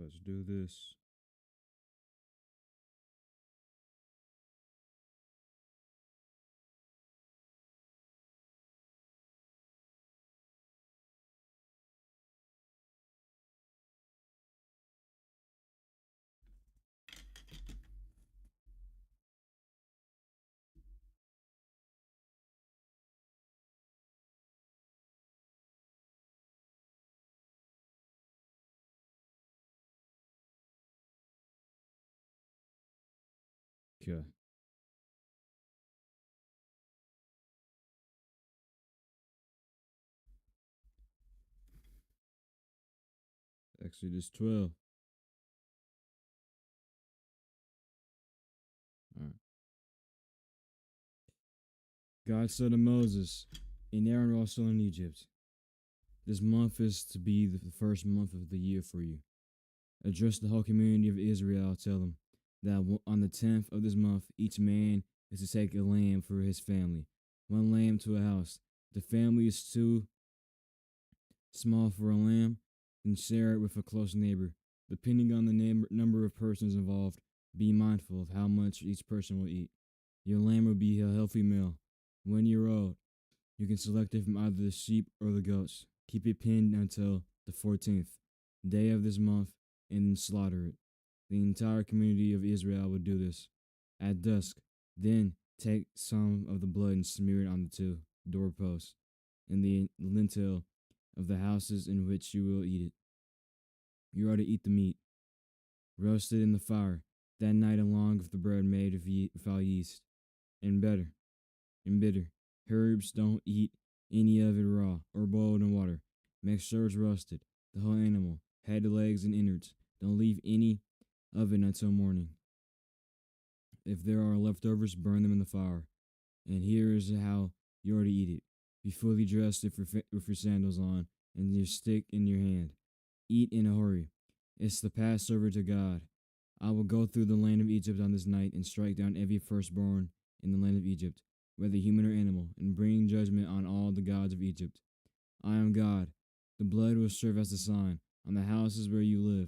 Let's do this. Okay. Exodus 12. All right. God said to Moses, and Aaron were also in Egypt. This month is to be the first month of the year for you. Address the whole community of Israel. Tell them that on the 10th of this month, each man is to take a lamb for his family, one lamb to a house. If the family is too small for a lamb, then share it with a close neighbor. Depending on the number of persons involved, be mindful of how much each person will eat. Your lamb will be a healthy male, 1 year old. You can select it from either the sheep or the goats. Keep it pinned until the 14th day of this month and then slaughter it. The entire community of Israel will do this. At dusk, then take some of the blood and smear it on the two doorposts and the lintel of the houses in which you will eat it. You are to eat the meat, roasted in the fire, that night along with the bread made without yeast, and bitter. Herbs, don't eat any of it raw or boiled in water. Make sure it's roasted, the whole animal, head, legs, and innards. Don't leave any of it until morning. If there are leftovers, burn them in the fire. And here is how you are to eat it. Be fully dressed with your sandals on and your stick in your hand. Eat in a hurry. It's the Passover to God. I will go through the land of Egypt on this night and strike down every firstborn in the land of Egypt, whether human or animal, and bring judgment on all the gods of Egypt. I am God. The blood will serve as a sign on the houses where you live.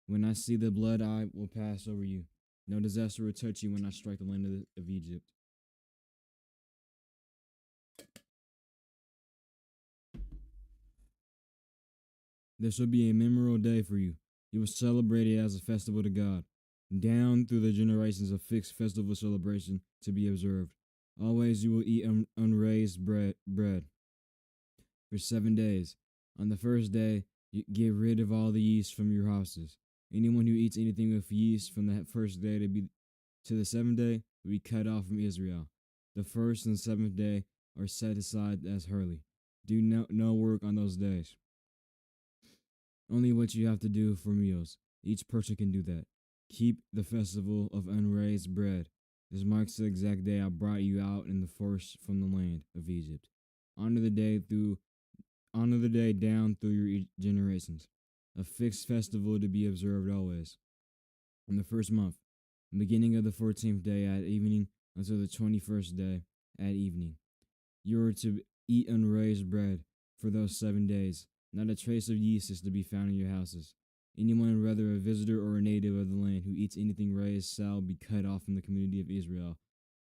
When I see the blood, I will pass over you. No disaster will touch you when I strike the land of Egypt. This will be a memorable day for you. You will celebrate it as a festival to God. Down through the generations, a fixed festival celebration to be observed. Always you will eat unraised bread for 7 days. On the first day, you get rid of all the yeast from your houses. Anyone who eats anything with yeast from the first day to the 7th day will be cut off from Israel. The first and 7th day are set aside as holy. Do no work on those days. Only what you have to do for meals. Each person can do that. Keep the festival of unraised bread. This marks the exact day I brought you out in the force from the land of Egypt. Honor the day down through your generations. A fixed festival to be observed always. In the first month, beginning of the 14th day at evening until the 21st day at evening. You are to eat unraised bread for those 7 days. Not a trace of yeast is to be found in your houses. Anyone, whether a visitor or a native of the land, who eats anything raised shall be cut off from the community of Israel.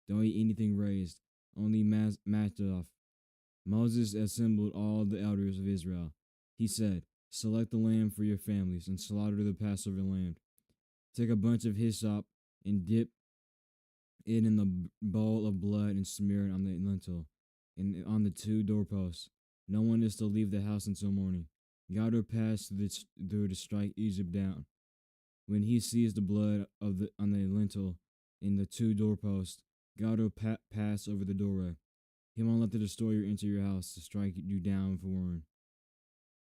Don't eat anything raised, only matched off. Moses assembled all the elders of Israel. He said, select the lamb for your families and slaughter the Passover lamb. Take a bunch of hyssop and dip it in the bowl of blood and smear it on the lintel and on the 2 doorposts. No one is to leave the house until morning. God will pass through to strike Egypt down. When he sees the blood on the lintel and the 2 doorposts, God will pass over the doorway. He won't let the destroyer enter your house to strike you down for warning.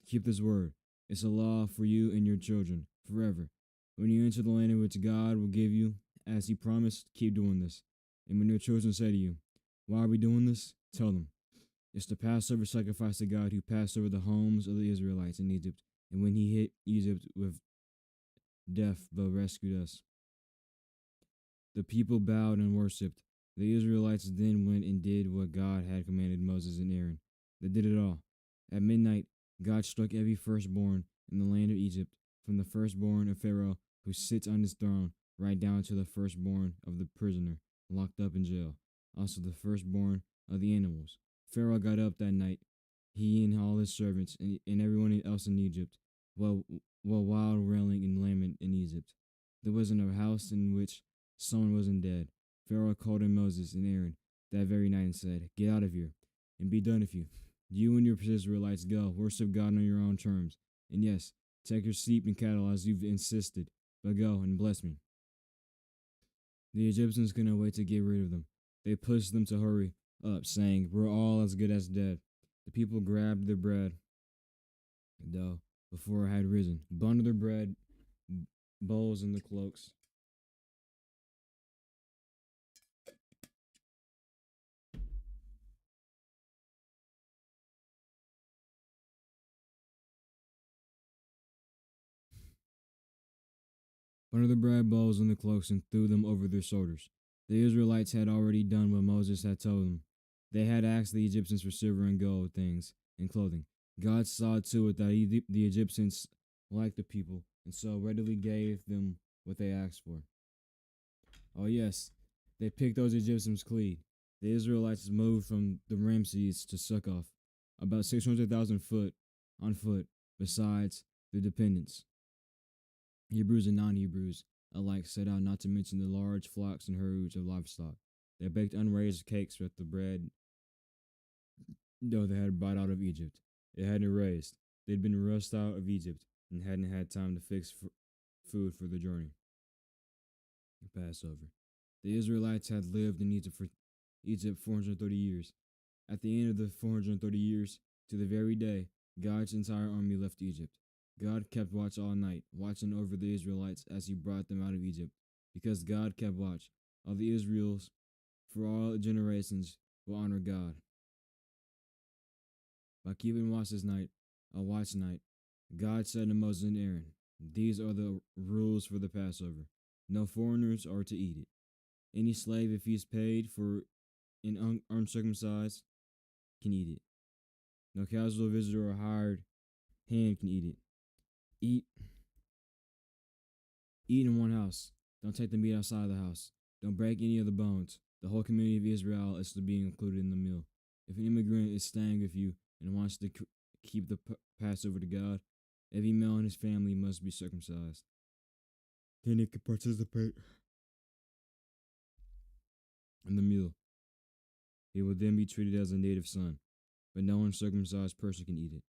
Keep this word. It's a law for you and your children forever. When you enter the land in which God will give you, as he promised, keep doing this. And when your children say to you, why are we doing this? Tell them, it's the Passover sacrifice to God who passed over the homes of the Israelites in Egypt, and when he hit Egypt with death but rescued us. The people bowed and worshipped. The Israelites then went and did what God had commanded Moses and Aaron. They did it all. At midnight, God struck every firstborn in the land of Egypt, from the firstborn of Pharaoh who sits on his throne, right down to the firstborn of the prisoner locked up in jail, also the firstborn of the animals. Pharaoh got up that night, he and all his servants, and everyone else in Egypt, while wild railing and lament in Egypt. There wasn't a house in which someone wasn't dead. Pharaoh called in Moses and Aaron that very night and said, "Get out of here, and be done with you. You and your Israelites go, worship God on your own terms. And yes, take your sheep and cattle as you've insisted, but go and bless me." The Egyptians couldn't wait to get rid of them. They pushed them to hurry up, saying, "We're all as good as dead." The people grabbed their bread, though, before it had risen, bundled their bread bowls in the cloaks. Bundled the bread bowls in the cloaks and threw them over their shoulders. The Israelites had already done what Moses had told them. They had asked the Egyptians for silver and gold things and clothing. God saw to it that the Egyptians liked the people, and so readily gave them what they asked for. Oh yes, they picked those Egyptians clean. The Israelites moved from the Ramses to Succoth, about 600,000 foot on foot, besides the dependents. Hebrews and non-Hebrews alike set out, not to mention the large flocks and herds of livestock. They baked unraised cakes with the bread dough they had brought out of Egypt. It hadn't raised. They'd been rushed out of Egypt and hadn't had time to fix food for the journey. The Passover. The Israelites had lived in Egypt 430 years. At the end of the 430 years, to the very day, God's entire army left Egypt. God kept watch all night, watching over the Israelites as he brought them out of Egypt. Because God kept watch, all the Israels for all generations will honor God. By keeping watch this night, a watch night, God said to Moses and Aaron, "These are the rules for the Passover. No foreigners are to eat it. Any slave, if he is paid for an uncircumcised, can eat it. No casual visitor or hired hand can eat it. Eat in one house. Don't take the meat outside the house. Don't break any of the bones. The whole community of Israel is to be included in the meal. If an immigrant is staying with you and wants to keep the Passover to God, every male in his family must be circumcised. Then he can participate in the meal. He will then be treated as a native son, but no uncircumcised person can eat it.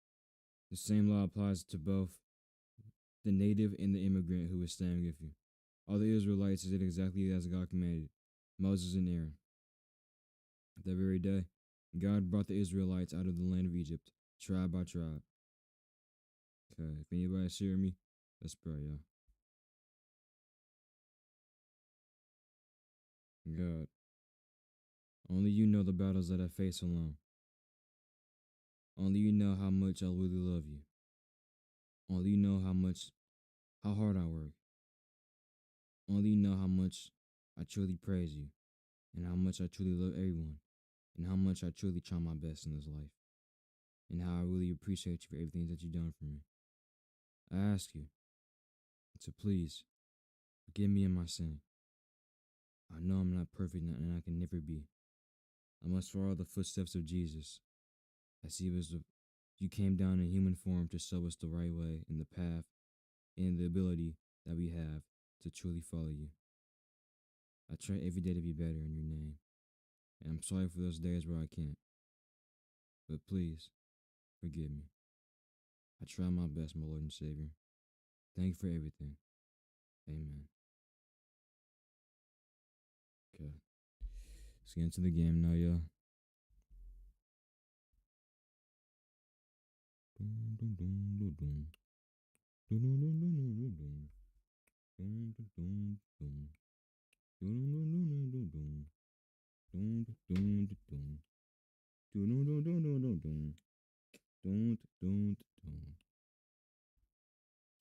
The same law applies to both the native and the immigrant who is staying with you. All the Israelites did exactly as God commanded, Moses and Aaron. That very day, God brought the Israelites out of the land of Egypt, tribe by tribe. Okay, if anybody's hearing me, let's pray, y'all. God, only you know the battles that I face alone. Only you know how much I really love you. Only you know how hard I work. Only you know how much I truly praise you, and how much I truly love everyone, and how much I truly try my best in this life, and how I really appreciate you for everything that you've done for me. I ask you to please forgive me in my sin. I know I'm not perfect and I can never be. I must follow the footsteps of Jesus, as you came down in human form to show us the right way and the path and the ability that we have to truly follow you. I try every day to be better in your name, and I'm sorry for those days where I can't. But please, forgive me. I try my best, my Lord and Savior. Thank you for everything. Amen. Okay. Let's get into the game now, y'all.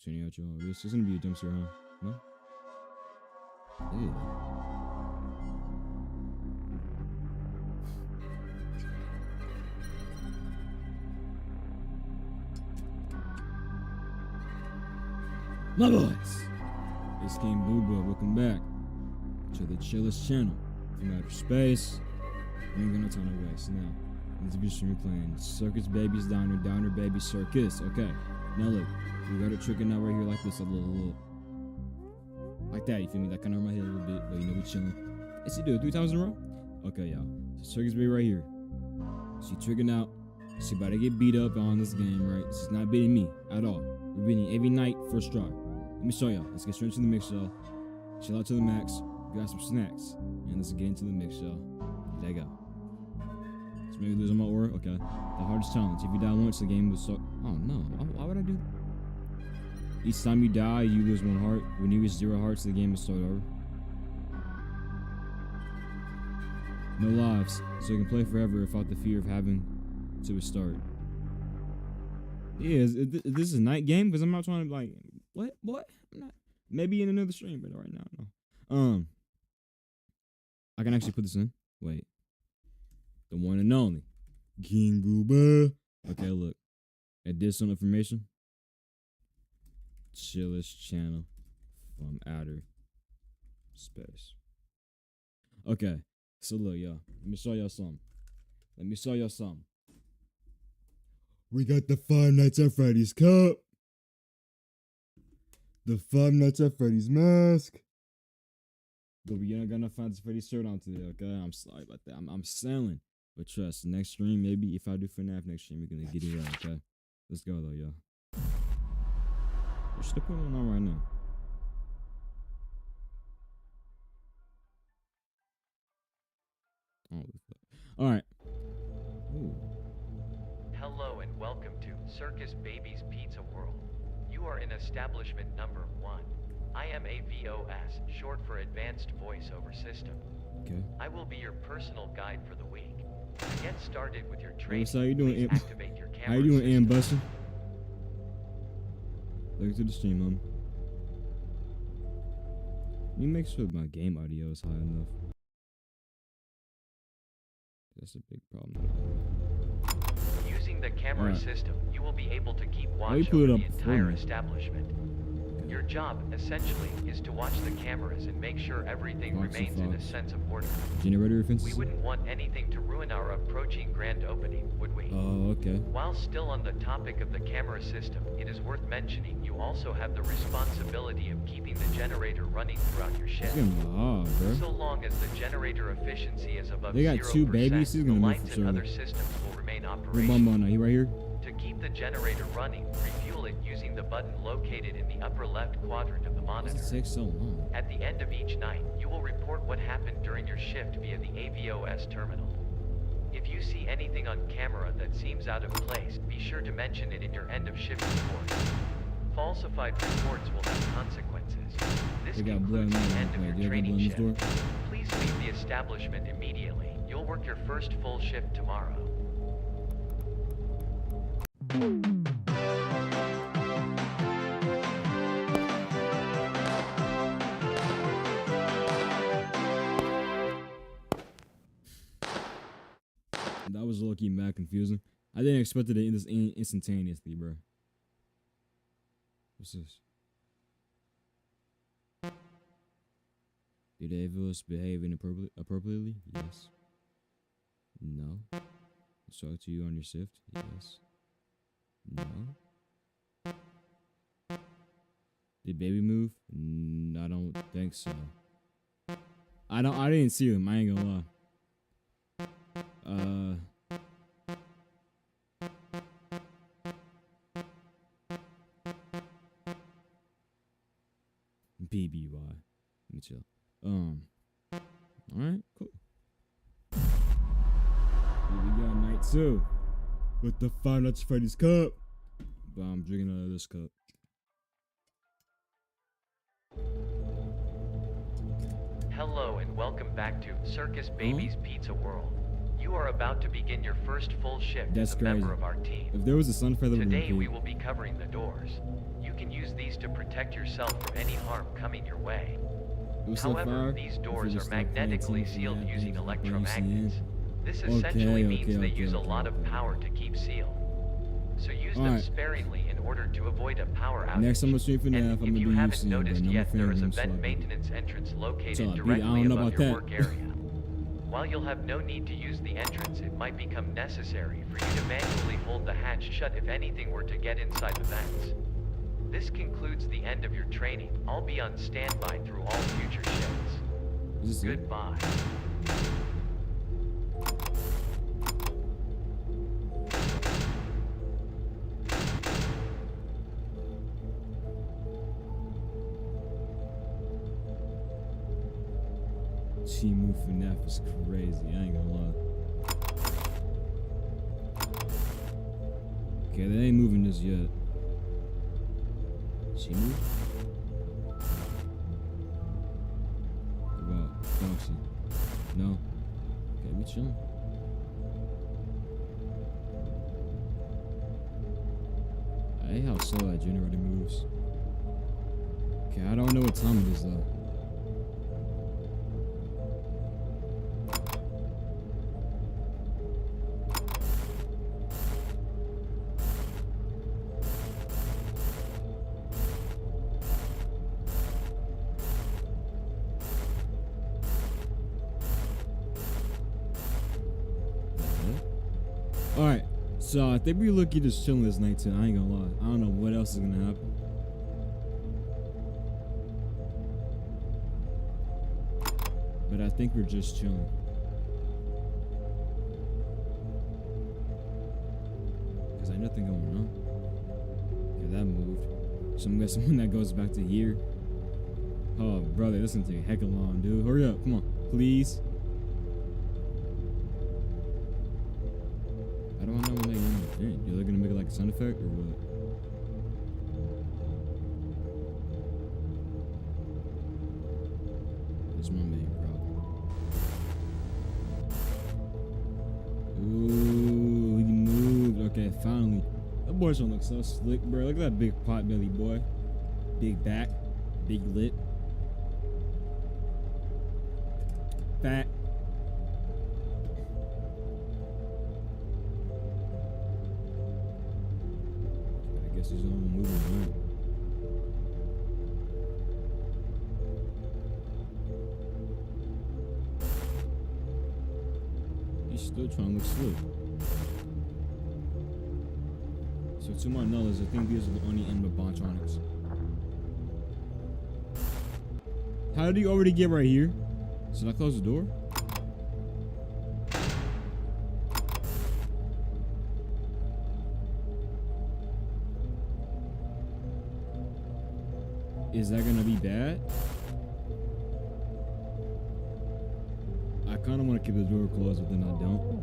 Turning out y'all. This is gonna be a jumpscare, huh? No? Yeah. My boys, it's KingBoobah. Welcome back to the chillest channel from outer space. We ain't got no time to waste. Now, in this video stream, we're playing Circus Baby's Diner Baby Circus. Okay, now look, we got it tricking out right here like this, a little, like that. You feel me? That kind of hurt my head a little bit, but you know we chilling. Let's see, do it 3 times in a row. Okay, y'all. So Circus Baby right here. She tricking out. She about to get beat up on this game, right? She's not beating me at all. We're beating every night first try. Let me show y'all. Let's get straight into the mix, y'all. Chill out to the max. We got some snacks. And let's get into the mix, y'all. There you go. So maybe losing my aura? Okay. The hardest challenge. If you die once, the game will start. Oh no. Why would I do that? Each time you die, you lose 1 heart. When you reach 0 hearts, the game will start over. No lives. So you can play forever without the fear of having to restart. Yeah, this is a night game? Because I'm not trying to, like, what? I'm not. Maybe in another stream, but right now, no. I can actually put this in. Wait. The one and only KingBoobah. Okay, look. Additional information. Chillest channel from outer space. Okay. So look, y'all. Let me show y'all something. We got the Five Nights at Freddy's cup. The Five Nights at Freddy's mask. But we ain't gonna find this Freddy shirt on today, okay? I'm sorry about that. I'm selling. But trust, next stream, maybe if I do FNAF next stream, we're gonna get it right, okay? Let's go though, y'all. What should I put on right now? Oh, alright. Ooh. Hello and welcome to Circus Baby's Pizza World. You are in establishment number 1. I am a VOS, short for Advanced Voice-Over System. Okay. I will be your personal guide for the week. To get started with your training, how you doing, please activate your camera How you doing, system. Buster? Look to the stream, Mom. Let me make sure my game audio is high enough. That's a big problem. Using the camera system, you will be able to keep watch you put it over up the before entire me? establishment. Your job, essentially, is to watch the cameras and make sure everything remains in a sense of order. Generator offenses? We wouldn't want anything to ruin our approaching grand opening, would we? Oh, okay. While still on the topic of the camera system, it is worth mentioning you also have the responsibility of keeping the generator running throughout your shift. It's getting hard, bro. So long as the generator efficiency is above 0%, They got 2 babies. He's the gonna move lights for and sure. other systems will remain Where operational. Bum He right here? To keep the generator running, refuel it using the button located in the upper left quadrant of the Why monitor. does it take so long? At the end of each night, you will report what happened during your shift via the AVOS terminal. If you see anything on camera that seems out of place, be sure to mention it in your end of shift report. Falsified reports will have consequences. This They got blood concludes the in there. end of Wait, your do you have training blood in shift. this door? Please leave the establishment immediately. You'll work your first full shift tomorrow. That was low-key mad confusing. I didn't expect it to end this instantaneously, bro. What's this? Did Avos behave inappropriately? Yes. No. Talk to you on your shift? Yes. No. Did baby move? I don't think so. I didn't see them, I ain't gonna lie. BBY. Let me chill. Alright, cool. Here we go, night 2. With the Five Nights at Freddy's cup. But I'm drinking out of this cup. Hello and welcome back to Circus Baby's Pizza World. You are about to begin your first full shift That's as a crazy. member of our team. If there was a sun feather, Today we will be covering the doors. You can use these to protect yourself from any harm coming your way. However, these doors are magnetically sealed using electromagnets. This essentially means they use a lot of power to keep sealed. so use them Alright. sparingly in order to avoid a power outage. Next time I stream FNAF, I'm And gonna if do you you haven't soon, but noticed no yet, there is a more vent fans, maintenance entrance located I directly don't know above about your that. work area. While you'll have no need to use the entrance, it might become necessary for you to manually hold the hatch shut if anything were to get inside the vents. This concludes the end of your training. I'll be on standby through all future shifts. Is this it? Goodbye. Team FNAF is crazy. I ain't gonna lie. Okay, they ain't moving this yet. She move? What about Foxy? No. Okay, we chilling. I hate how slow that generator moves. Okay, I don't know what time it is though. Alright, so I think we're lucky just chilling this night too. I ain't gonna lie. I don't know what else is gonna happen. But I think we're just chilling. Because ain't nothing going on. Okay, that moved. So I'm guessing when that goes back to here. Oh, brother, this is gonna take a heck of long, dude. Hurry up, come on, please. How do I know when they end the thing? You're gonna make it like a sound effect or what? That's my main problem. Ooh, he moved. Okay, finally. That boy's gonna look so slick, bro. Look at that big pot belly boy. Big back, big lip. Fat. I guess he's on moving around. He's still trying to look slick. So to my knowledge, I think these are the only end of Bontronics. How did he already get right here? Should I close the door? Is that gonna be bad? I kinda wanna keep the door closed, but then I don't.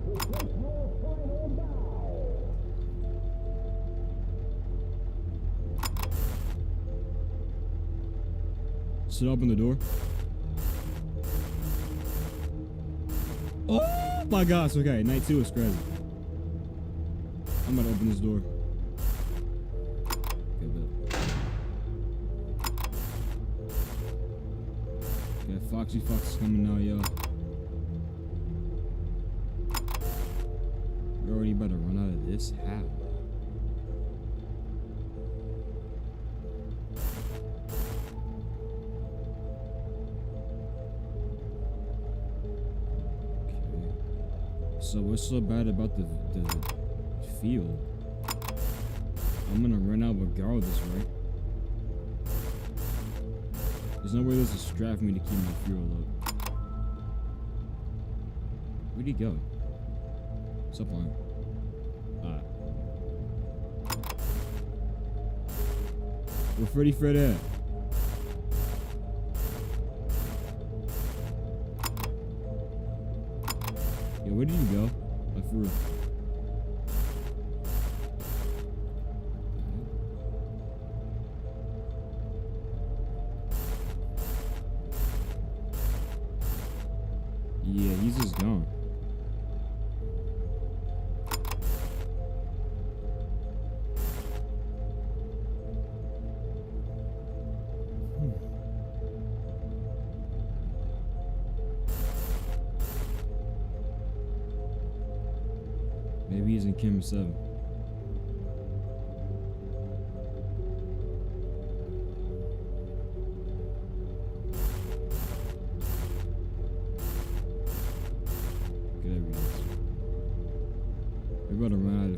Should I open the door? Oh my gosh, okay, night 2 is crazy. I'm gonna open this door. Okay, bet. Okay, Foxy Fox is coming now, yo. We're already about to run out of this. How? So what's so bad about the field? I'm gonna run out regardless, right? There's no way there's a strap for me to keep my fuel up. Where'd he go? Stop lying. Alright. Where Freddy Fred at? Yo, where did you go? Like for real. Yeah, he's just gone. Maybe he's in camera 7.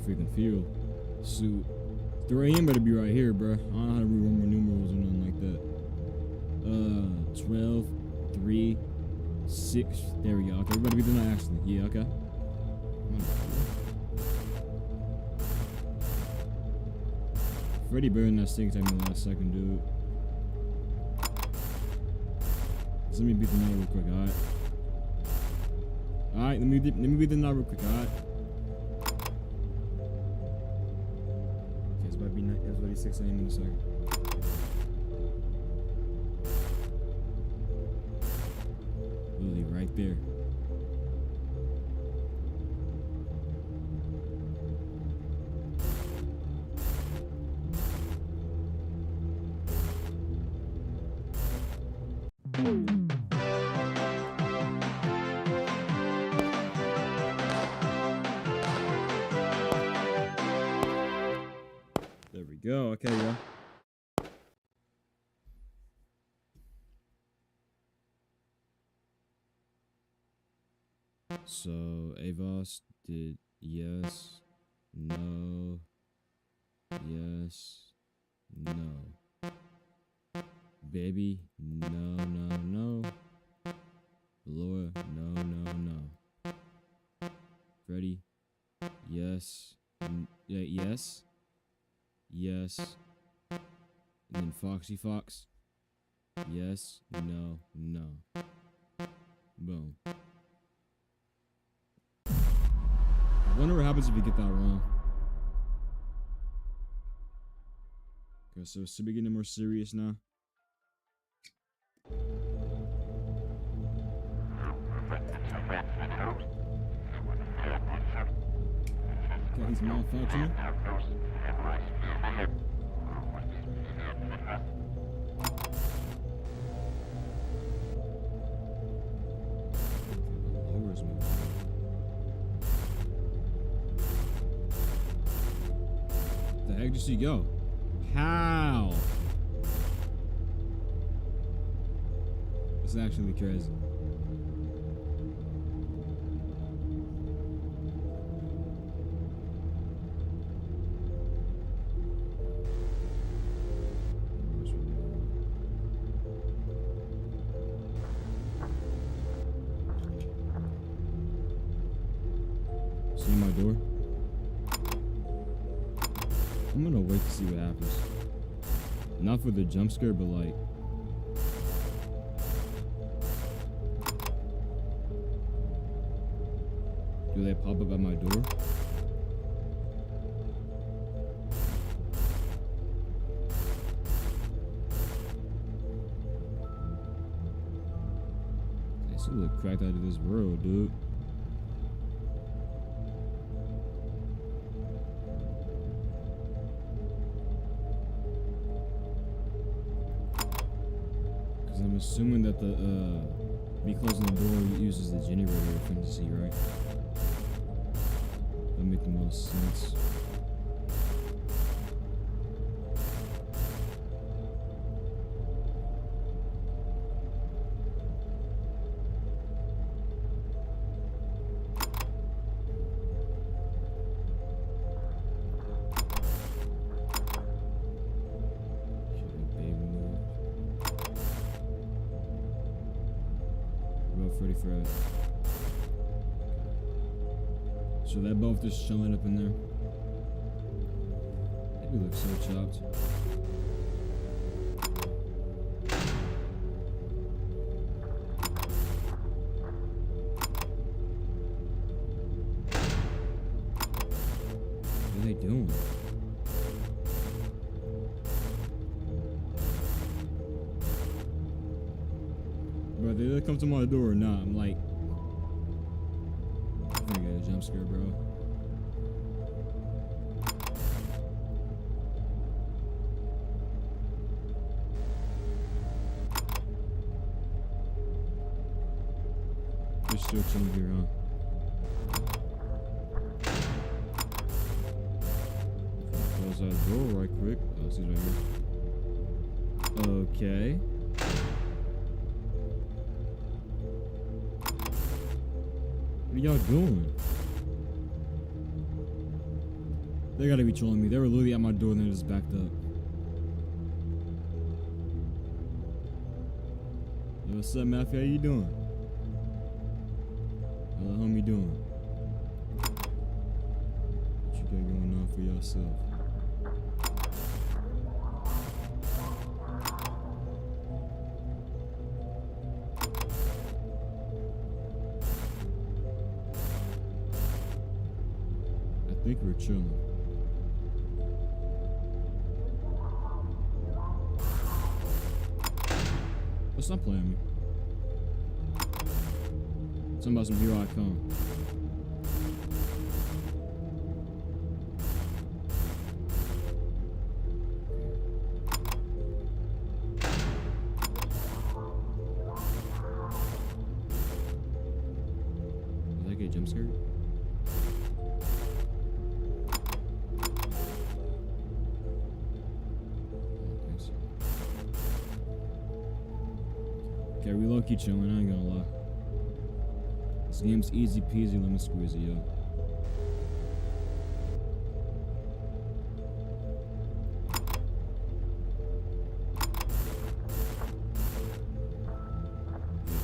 freaking field. Shoot. 3 a.m. better be right here, bro. I don't know how to remember numerals or nothing like that. 12, 3, 6. There we go. Okay, everybody be doing that actually. Yeah, okay. Freddy better than that sting attack me last second, dude. Let me beat the night real quick, alright? Alright, let me beat the night real quick, alright? Okay, it's about to be 6 a.m. in a second. Literally right there. There we go. Okay, yeah. So Avos did yes, no, yes, no. Baby, no, no, no. Laura, no, no, no. Freddy, yes, yeah, yes, yes. And then Foxy Fox, yes, no, no. Boom. I wonder what happens if you get that wrong. Okay, so should we get more serious now? Okay, he's malfunctioning. Lowers me. The heck did she go? How? It's actually crazy. See my door? I'm gonna wait to see what happens. Not for the jump scare, but like, do they pop up at my door? They still look cracked out of this world, dude. I'm assuming that the me closing the door uses the generator thing to see, right? That make the most sense. Freddy Fred. So they're both just showing up in there. They look so chopped. What are they doing? Bro, they either come to my door or not. I'm like, I'm gonna get a jump scare, bro. They're still chilling here, huh? Close that door right quick. Oh, it's right here. Okay. What are y'all doing? They gotta be trolling me. They were literally at my door and they just backed up. Yo, what's up, Matthew? How you doing? How the homie doing? What you got going on for yourself? I think we're chilling. Oh, stop playing me. Something about some Here I Come. Did I get jump scared? Okay, we low-key chilling, I ain't gonna lie. This game's easy peasy lemon squeezy, yo.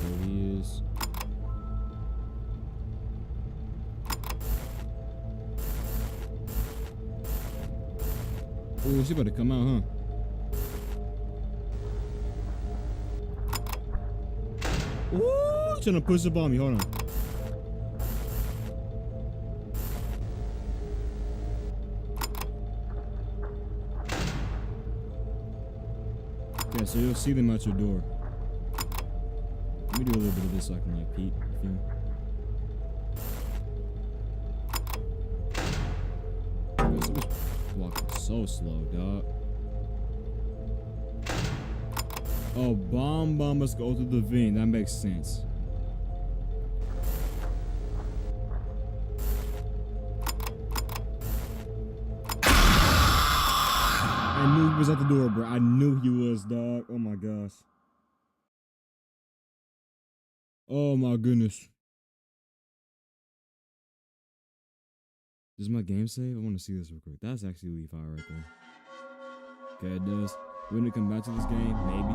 There he is. Oh, she about to come out, huh? Ooh, trying to push up on me. Hold on. Okay, so you'll see them at your door. Let me do a little bit of this so I can like peek. Feel me? This was walking so slow, dog. Oh, bomb must go through the vent. That makes sense. I knew he was at the door, bro. I knew he was, dog. Oh my gosh. Oh my goodness. Does my game save? I want to see this real quick. That's actually really fire right there. Okay, it does. When it come back to this game, maybe.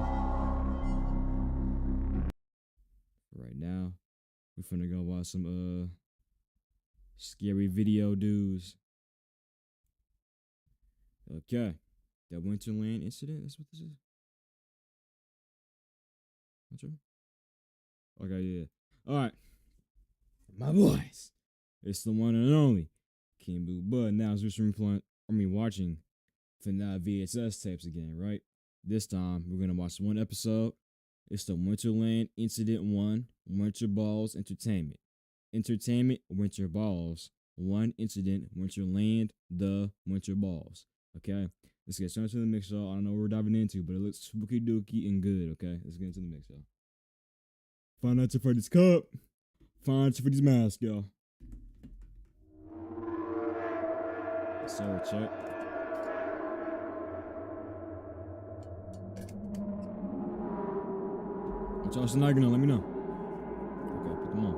Right now, we're finna go watch some scary video dudes. Okay. That WinterLand incident, that's what this is? Not sure. Okay, yeah. Alright. My boys. It's the one and only KingBoobah. Now as we're watching FNAF VHS tapes again, right? This time we're gonna watch one episode. It's the WinterLand Incident 1, Winter Balls Entertainment. Entertainment, Winter Balls. 1 Incident, WinterLand, the Winter Balls. Okay? Let's get started to the mix, y'all. I don't know what we're diving into, but it looks spooky dooky and good, okay? Let's get into the mix, y'all. Find out for this cup. Find out for these masks, y'all. So check. What y'all snagging on? Let me know. Okay, put them on.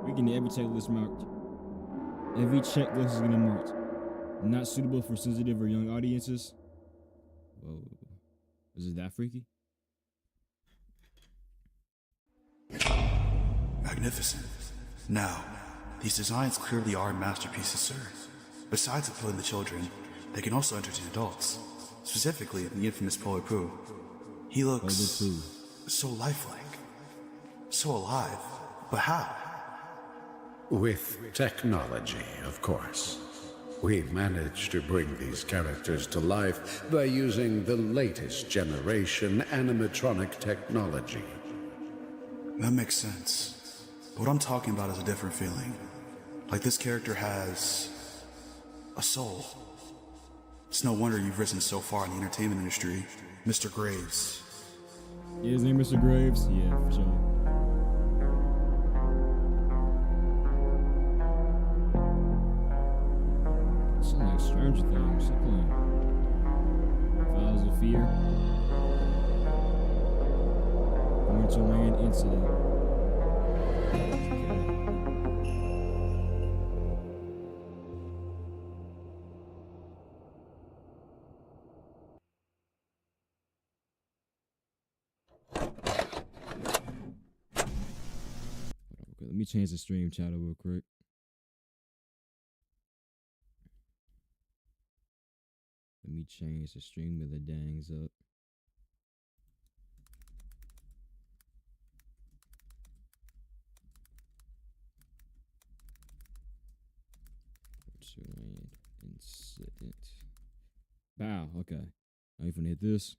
We can every checklist marked. Every checklist is gonna marked. Not suitable for sensitive or young audiences. Whoa. Is it that freaky? Magnificent. Now, these designs clearly are masterpieces, sir. Besides appealing to children, they can also entertain adults. Specifically, the infamous Polar Pooh. He looks so lifelike, so alive. But how? With technology, of course. We managed to bring these characters to life by using the latest generation animatronic technology. That makes sense. But what I'm talking about is a different feeling. Like this character has a soul. It's no wonder you've risen so far in the entertainment industry, Mr. Graves. Yeah, his name is Mr. Graves? Yeah, for sure. Something like Stranger Things. Something. Files of Fear. WinterLand Incident. me change the stream title real quick. Let me change the stream of the dangs up. WinterLand incident. Bow. Okay. Now you finna hit this.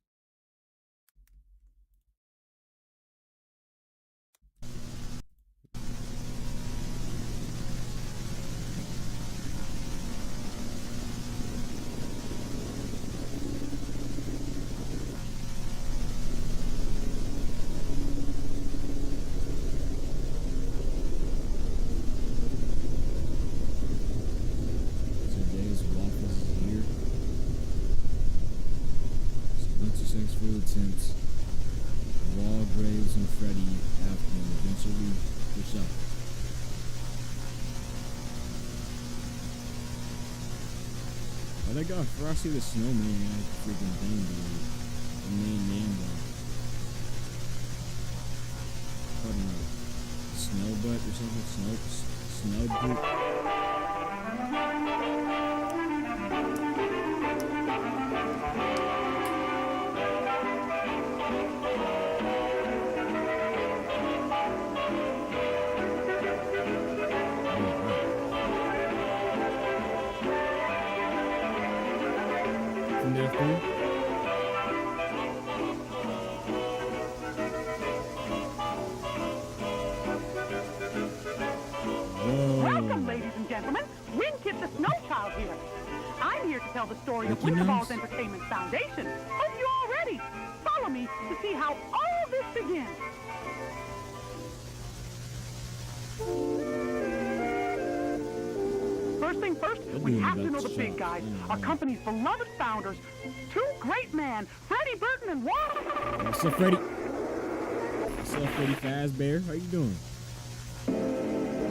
Attempts. Wall Graves and Freddy after eventually were shot. Oh, that guy Frosty the Snowman had a freaking thing, dude. The main name though. I don't know. Snowbutt or something? Snowbutt. Welcome, ladies and gentlemen. Winkit the Snow Child here. I'm here to tell the story of Winterfalls Entertainment Foundation. Hope you're all ready. Follow me to see how all this begins. First thing first, we have to know the big guys, our company's beloved founders, two great men, Freddy Burton and Walten. What's up, Freddy? What's up, Freddy Fazbear? How you doing?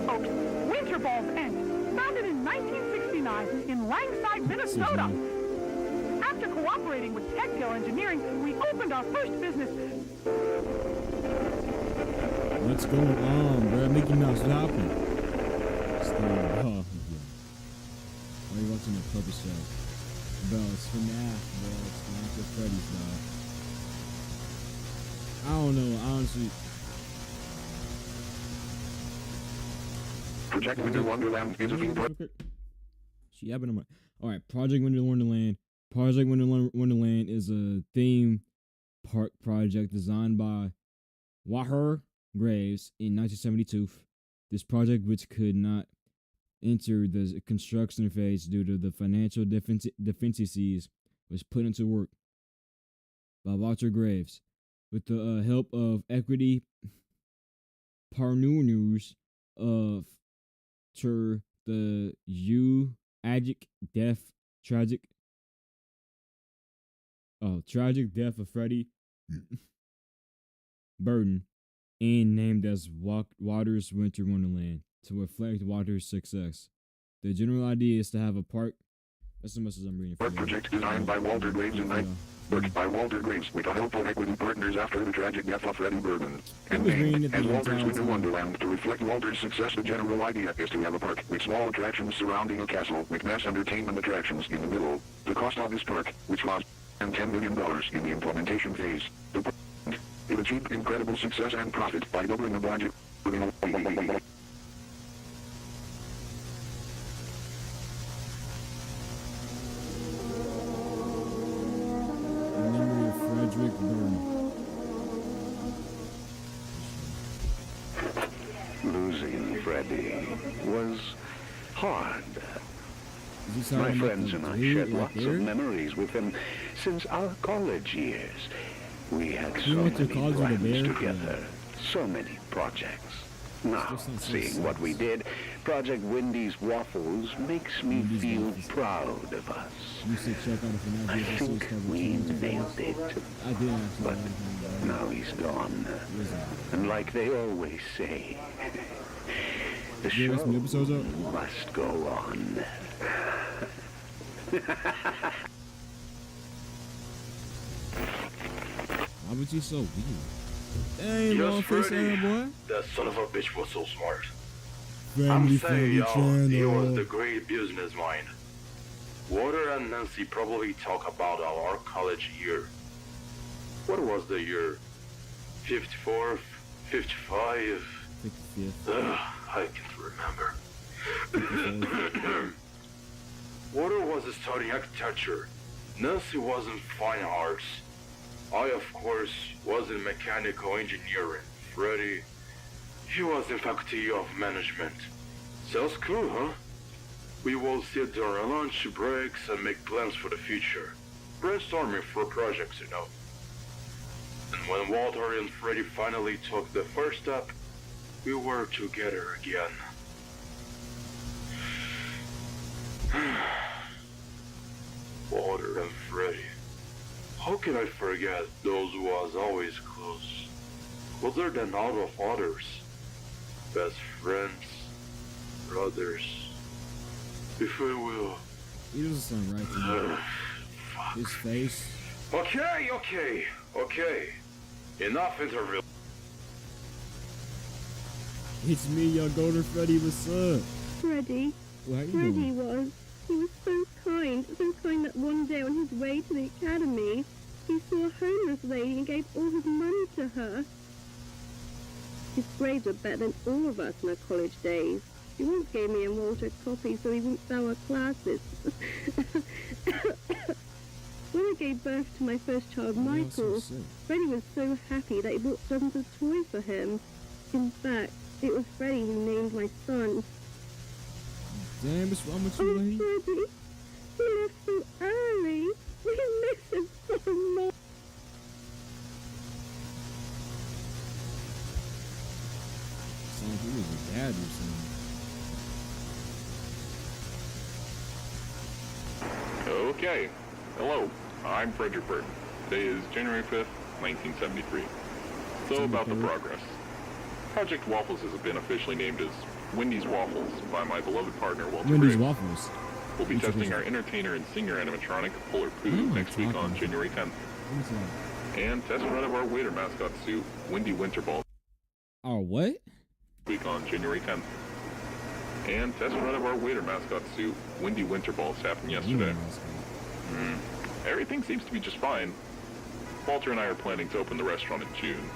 Folks, Winterfalls End, founded in 1969 in Langside, Minnesota. After cooperating with Techgill Engineering, we opened our first business. What's going on, bro? Mickey Mouse, what happened? Oh, why are you watching a puppet show? Bro, it's FNAF, bro. It's FNAF Freddy's, bro. I don't know, honestly. Project Winter Wonderland is a theme park. She happened on my. Alright, Project Winter Wonderland. Project Winter Wonderland is a theme park project designed by Wahar Graves in 1972. This project, which could not enter the construction phase due to the financial deficiencies, was put into work by Walter Graves with the help of equity partners of the tragic death of Freddy Burton, and named as Waters Winter Wonderland to reflect Waters' success. The general idea is to have a park. That's the message I'm reading. Park project designed by Walter Graves and worked by Walter Graves with the help of equity partners after the tragic death of Freddy Burton. And named as Walter's Winter Wonderland to reflect Walter's success. The general idea is to have a park with small attractions surrounding a castle with mass entertainment attractions in the middle. The cost of this park, which was $10 million in the implementation phase, the park it achieved incredible success and profit by doubling the budget. Losing Freddy was hard. My friends and I shared lots of memories with him since our college years. We had so many plans together, so many projects. Now, seeing what we did, Project Wendy's Waffles makes me feel proud of us. I think we nailed it. But now he's gone. And like they always say, the show must go on. Why was you so weird? Dang, Yes, face Freddy. boy. That son of a bitch was so smart. Family friendly he was channel. the great business mind. Walter and Nancy probably talk about our college year. What was the year? 54, 55? 55th. I can't remember. Walter was studying architecture. Nancy was in fine arts. I, of course, was in mechanical engineering. Freddy, he was in faculty of management. Sounds cool, huh? We will sit during lunch breaks and make plans for the future. Brainstorming for projects, you know. And when Walter and Freddy finally took the first step, we were together again. Walter and Freddy. How can I forget those who was always close? Closer than all of others. Best friends, brothers. If I will. He doesn't sound right to me. His face. Okay. Enough interview. It's me, your golden Freddy. What's up? Freddy. Well, how you Freddy doing? he was so kind that one day on his way to the academy, he saw a homeless lady and gave all his money to her. His grades were better than all of us in our college days. He once gave me and Walter a copy so he wouldn't fail our classes. When I gave birth to my first child, Michael, Freddy was so happy that he bought dozens of toys for him. In fact, it was Freddy who named my son. Damn, what's wrong with you, lady? Freddy, he left so early. We miss him so much. Sounds like he was a dad or something. Okay. Hello, I'm Frederick Burton. Today is January 5th, 1973. So about the progress. Project Waffles has been officially named as Wendy's Waffles by my beloved partner, Walter. Wendy's Waffles. We'll be testing our entertainer and singer animatronic, Polar Poo, next week on January 10th. And test run of our waiter mascot suit, Wendy Winterball. Our what? Week on January 10th. And test run of our waiter mascot suit, Wendy Winterball, happened yesterday. Everything seems to be just fine. Walter and I are planning to open the restaurant in June.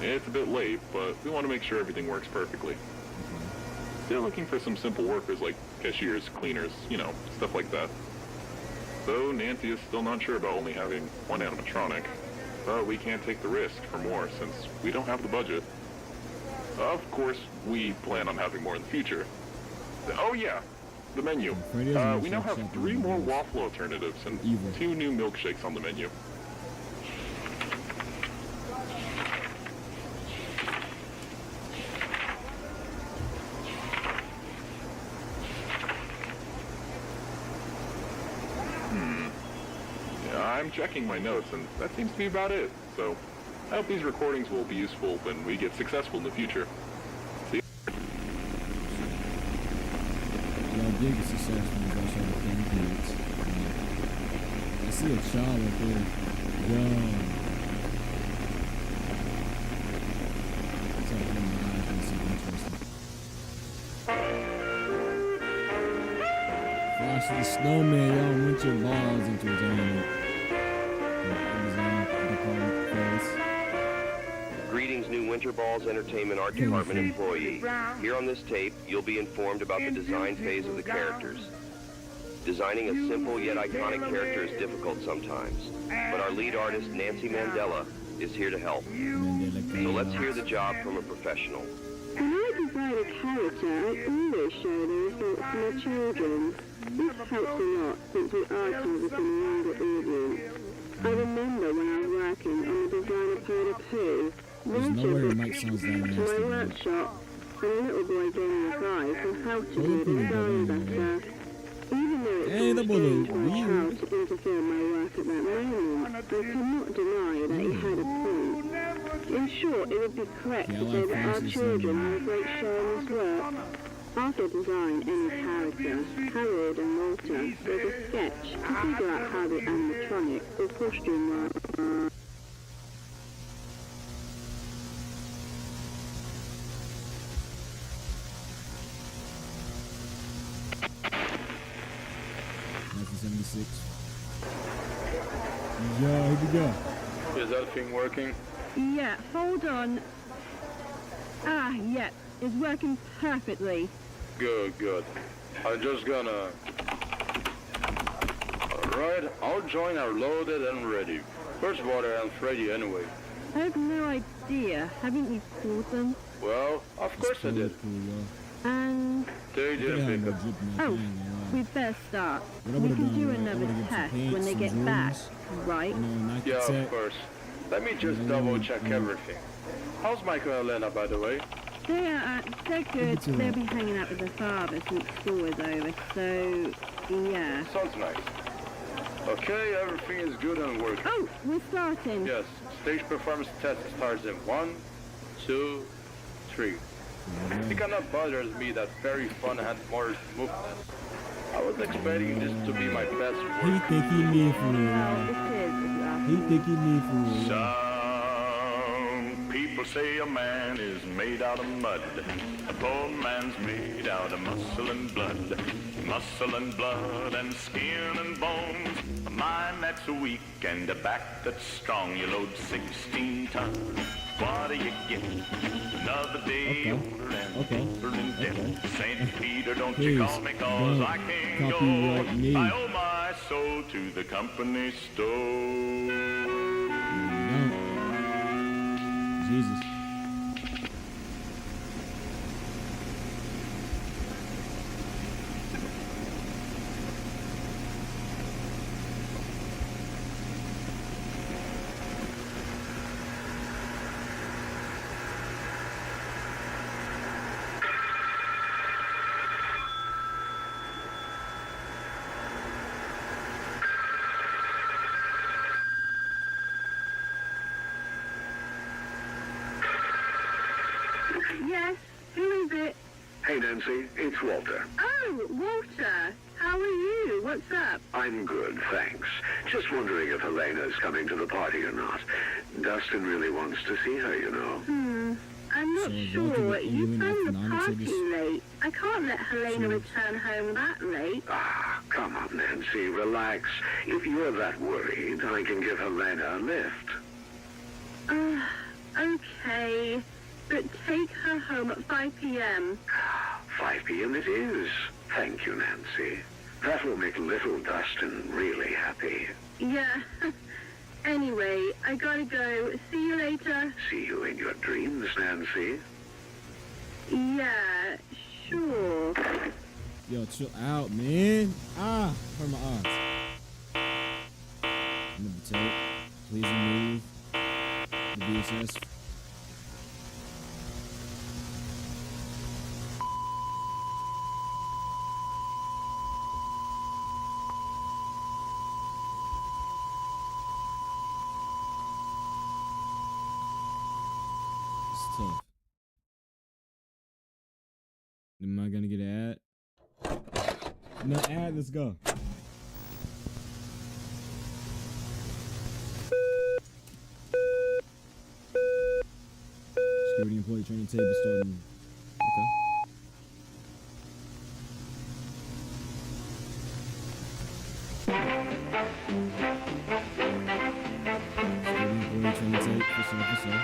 It's a bit late, but we want to make sure everything works perfectly. They're looking for some simple workers like cashiers, cleaners, you know, stuff like that. Though Nancy is still not sure about only having one animatronic. But we can't take the risk for more since we don't have the budget. Of course, we plan on having more in the future. Oh yeah, the menu. We now have 3 more waffle alternatives and 2 new milkshakes on the menu. I'm checking my notes, and that seems to be about it. So, I hope these recordings will be useful when we get successful in the future. See you. Y'all dig the success when you guys have the kids. I see a child up there. Whoa. It's like in my eyes, I see interesting. Frosty the Snowman, y'all went your balls into his own. Greetings, new Winterballs Entertainment Art Department employee. Here on this tape, you'll be informed about the design phase of the characters. Designing a simple yet iconic character is difficult sometimes, but our lead artist, Nancy Mandela, is here to help. So let's hear the job from a professional. When I design a character, I always show the results to my children. This helps a lot since we are targeting a younger audience. I remember when I was working on the design of Polar Poo, Walter brought me to my workshop, and a little boy gave me advice on how to do the design better. Even though it was strange for a child to interfere in my work at that moment, I cannot deny that he had a point. In short, it would be correct to say that our children had a great share in this work. After design any character, Harold and Walter did a sketch to figure out how the animatronic or costume work. 6. Yo, here we go. Is that thing working? Yeah, hold on. Ah, yeah, it's working perfectly. Good, good. I'm just gonna... Alright, our join are loaded and ready. Where's Water and Freddy anyway? I have no idea. Haven't you called them? Well, of course I did. And... They didn't pick up. Oh, we'd better start. We can do another test when they get back, right? Yeah, of course. Let me just double check everything. How's Michael and Lena, by the way? They're good. They'll be hanging out with their father since school is over, so, yeah. Sounds nice. Okay, everything is good and working. Oh, we're starting. Yes, stage performance test starts in 1, 2, 3. It cannot bother me that very fun and more smoothness. I was expecting this to be my best work. He think he me for real. He think he me for real. Some people say a man is made out of mud. A poor man's made out of muscle and blood. Muscle and blood and skin and bones. A mind that's weak and a back that's strong. You load 16 tons. What do you get? Another day older and deeper in debt. St. Peter, don't you call me cause I can't go. I owe my soul to the company store. Jesus. Yes, who is it? Hey, Nancy, it's Walter. Oh, Walter. How are you? What's up? I'm good, thanks. Just wondering if Helena's coming to the party or not. Dustin really wants to see her, you know. I'm not sure. You found the party late. I can't let Helena return home that late. Ah, come on, Nancy, relax. If you're that worried, I can give Helena a lift. Okay. But take her home at 5 p.m. 5 p.m. it is. Thank you, Nancy. That will make little Dustin really happy. Yeah. Anyway, I gotta go. See you later. See you in your dreams, Nancy. Yeah, sure. Yo, chill out, man. Ah, hurt my eyes. Number 2. Please remove the VHS. Tough. Am I gonna get an ad? No ad, let's go. Security employee training table starting. Okay. Security employee training tape for sure.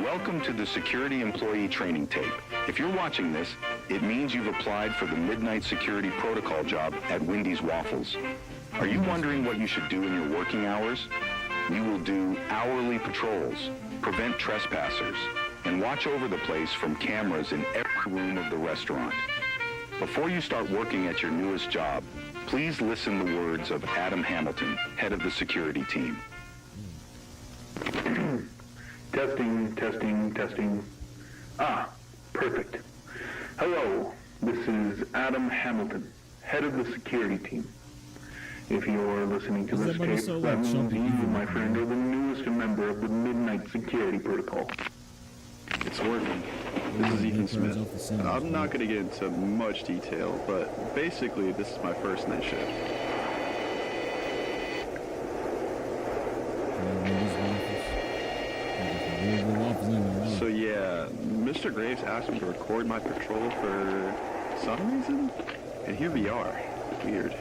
Welcome to the Security Employee Training Tape. If you're watching this, it means you've applied for the Midnight Security Protocol job at Wendy's Waffles. Are you wondering what you should do in your working hours? You will do hourly patrols, prevent trespassers, and watch over the place from cameras in every room of the restaurant. Before you start working at your newest job, please listen the words of Adam Hamilton, head of the security team. Testing, testing, testing. Ah, perfect. Hello, this is Adam Hamilton, head of the security team. If you're listening to this tape, that means you, my friend, are the newest member of the Midnight Security Protocol. It's working. This is Ethan Smith. I'm not going to get into much detail, but basically this is my first night shift. So yeah, Mr. Graves asked me to record my patrol for some reason, and here we are. Weird.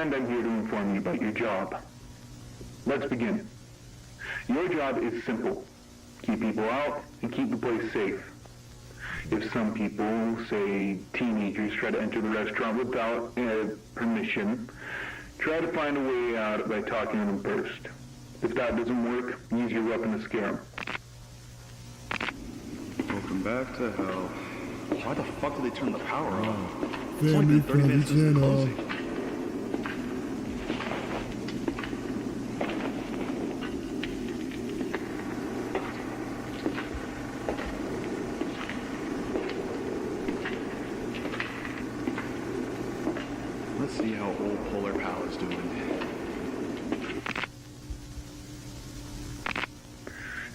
and I'm here to inform you about your job. Let's begin. Your job is simple. Keep people out and keep the place safe. If some people, say teenagers, try to enter the restaurant without permission, try to find a way out by talking to them first. If that doesn't work, use your weapon to scare them. Welcome back to hell. Why the fuck did they turn the power on? It's only been 30 minutes since the closing. Let's see how old Polar Pal is doing.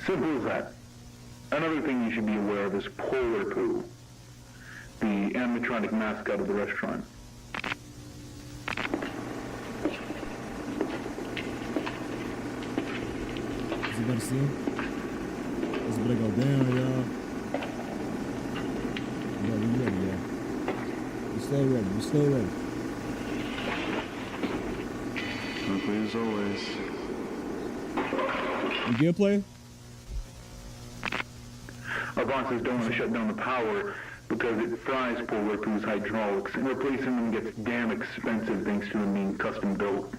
Simple as that. Another thing you should be aware of is Polar Poo, the animatronic mascot of the restaurant. Is he about to see him? It's about to go down, y'all. Yeah, we ready, yeah. We stay ready, we stay ready. Quickly as always. You good, player? Our bosses don't want to shut down the power because it fries Polar Poo's hydraulics, and replacing them gets damn expensive thanks to them being custom built.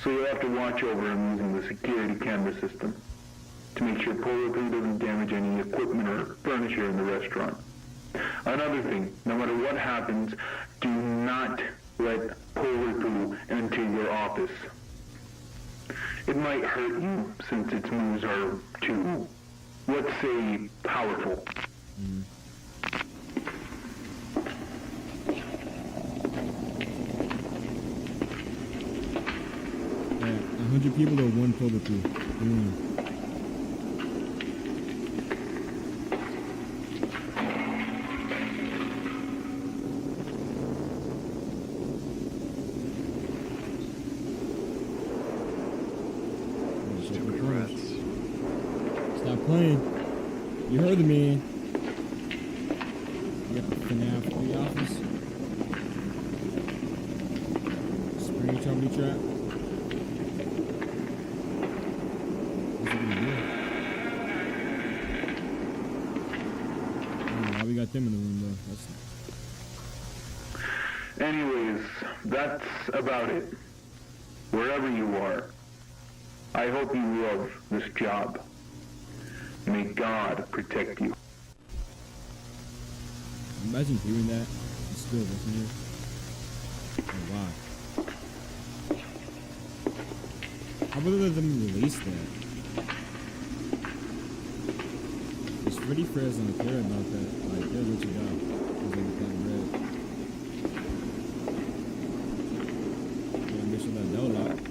So you'll have to watch over him using the security camera system to make sure Polar Poo doesn't damage any equipment or furniture in the restaurant. Another thing, no matter what happens, do not let Polar Poo enter your office. It might hurt you since its moves are too, let's say, powerful. Mm. 100 people or one Polar Poo? One. Stupid rats. Stop playing. You heard the man. You got the FNAF in the office. Spring trouble trap. We got them in the room though. Anyways, that's about it. Wherever you are, I hope you love this job. May God protect you. Imagine doing that and still listening. Oh, wow. How about let them release that? Because Freddy Fred's don't care about that. Like, they'll let you go. Because they look like red. Gotta make sure that door locked.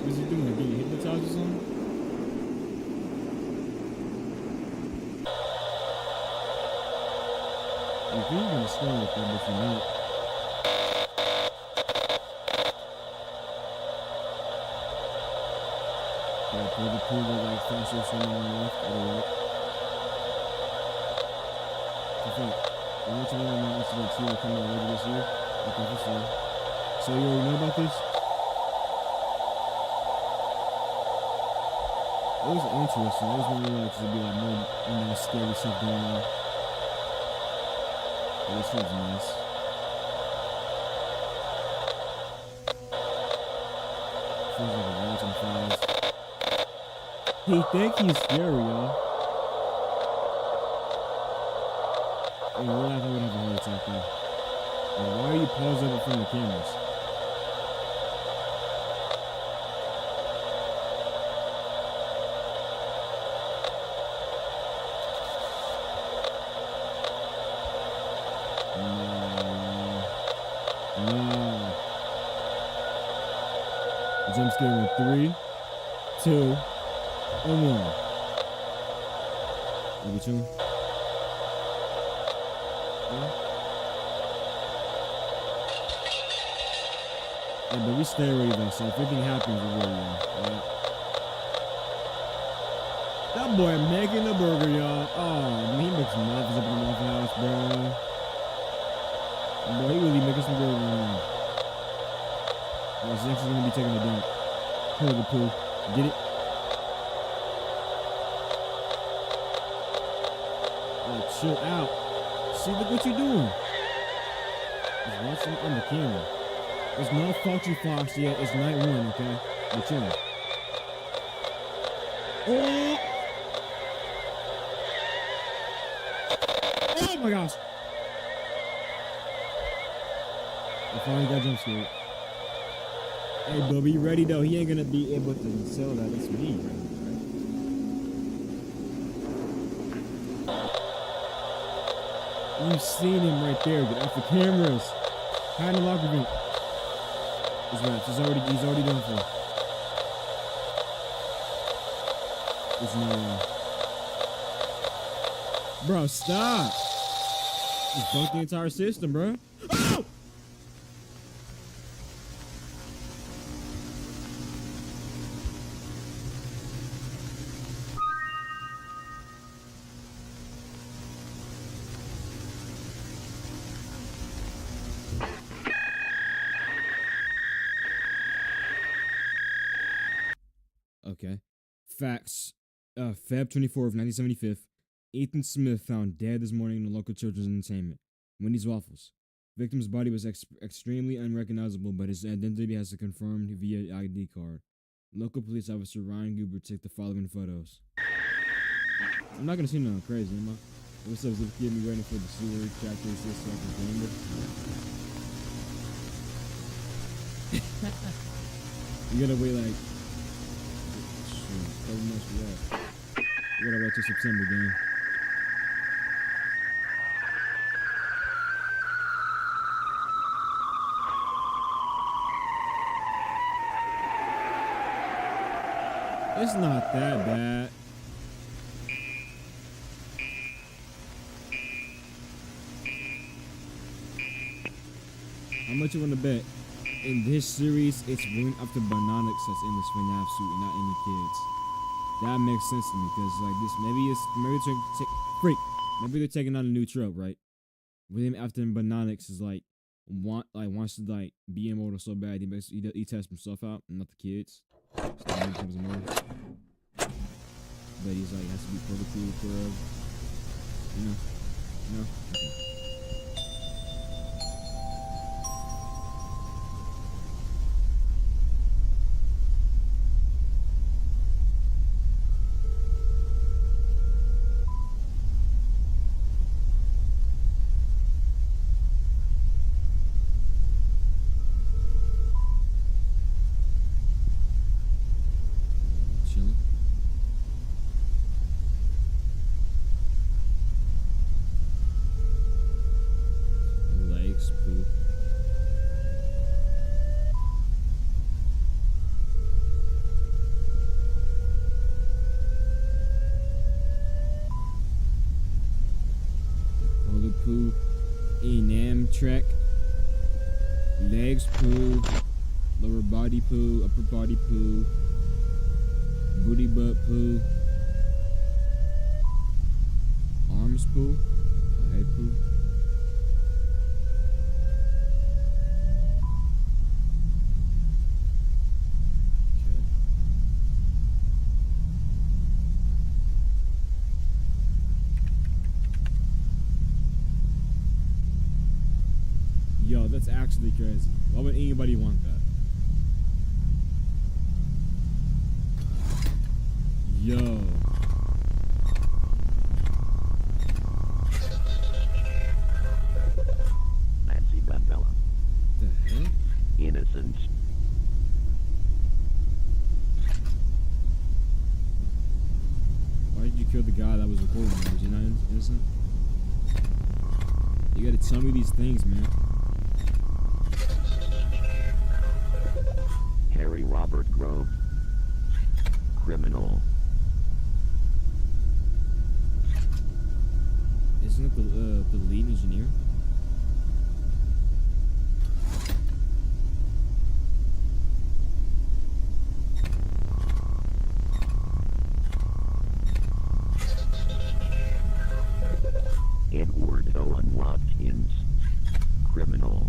What's he doing? Getting hypnotized or something? You think you're gonna stay with them if you're not. Yeah, pull the pool like faster someone on the left or the right. In fact, the WinterLand Incident 2 will come out later this year. Okay, for sure. So you already know about this? It was interesting. I was wondering like there'd be like more, scary stuff going on. But this was nice. Feels like a waltenfiles. He think he's scary, y'all. In real life, I would have a heart attack though. Why are you pausing it from the cameras? No. Jump scare in 3, 2, and 1. Are we chilling? Yeah, but we stay ready though, so if anything happens, we're ready, y'all. That boy making the burger, y'all. Oh, he makes some muffins up in the Waffle House, bro. Boy, he really making some burger, man. He's actually gonna be taking a dump. Pull the poo. Get it? Oh, chill out. See, look what you're doing. Just watching on the camera. It's no Foxy Fox yet. It's night 1, okay? We're chilling. Oh! Oh my gosh! I finally got jump scared. Hey, Bubba, you ready though? He ain't gonna be able to sell that. That's me, right? You've seen him right there. Get off the cameras. Hide in the locker room. His reps. He's already done for. There's no way. Bro, stop. Just bunked the entire system, bro. Oh! Okay. Facts. Feb 24th, 1975. Ethan Smith found dead this morning in the local children's entertainment, Wendy's Waffles. Victim's body was extremely unrecognizable, but his identity has been confirmed via ID card. Local police officer Ryan Goober took the following photos. I'm not gonna see nothing crazy, am I? What's up, Zip Kid? Me waiting for the sewer chapter 6 so I can claim it. You gotta wait like. So much for that. We gotta wait till September, gang. It's not that bad. How much you wanna bet? In this series, it's one up to Bananix that's in this FNAF suit and not any kids. That makes sense to me because like this, maybe they're taking on a new trope, right? With him after Bananix is like wants to like be immortal so bad he tests himself out and not the kids. So that becomes immortal. But he's like has to be protocol for no. Okay. Poo, enam track, legs poo, lower body poo, upper body poo, booty butt poo, arms poo, head poo. Yo, that's actually crazy. Why would anybody want that? Yo. Nancy Bender. You gotta tell me these things, man. Harry Robert Grove. Criminal. Isn't it the lead engineer? Edward Owen Watkins. Criminal.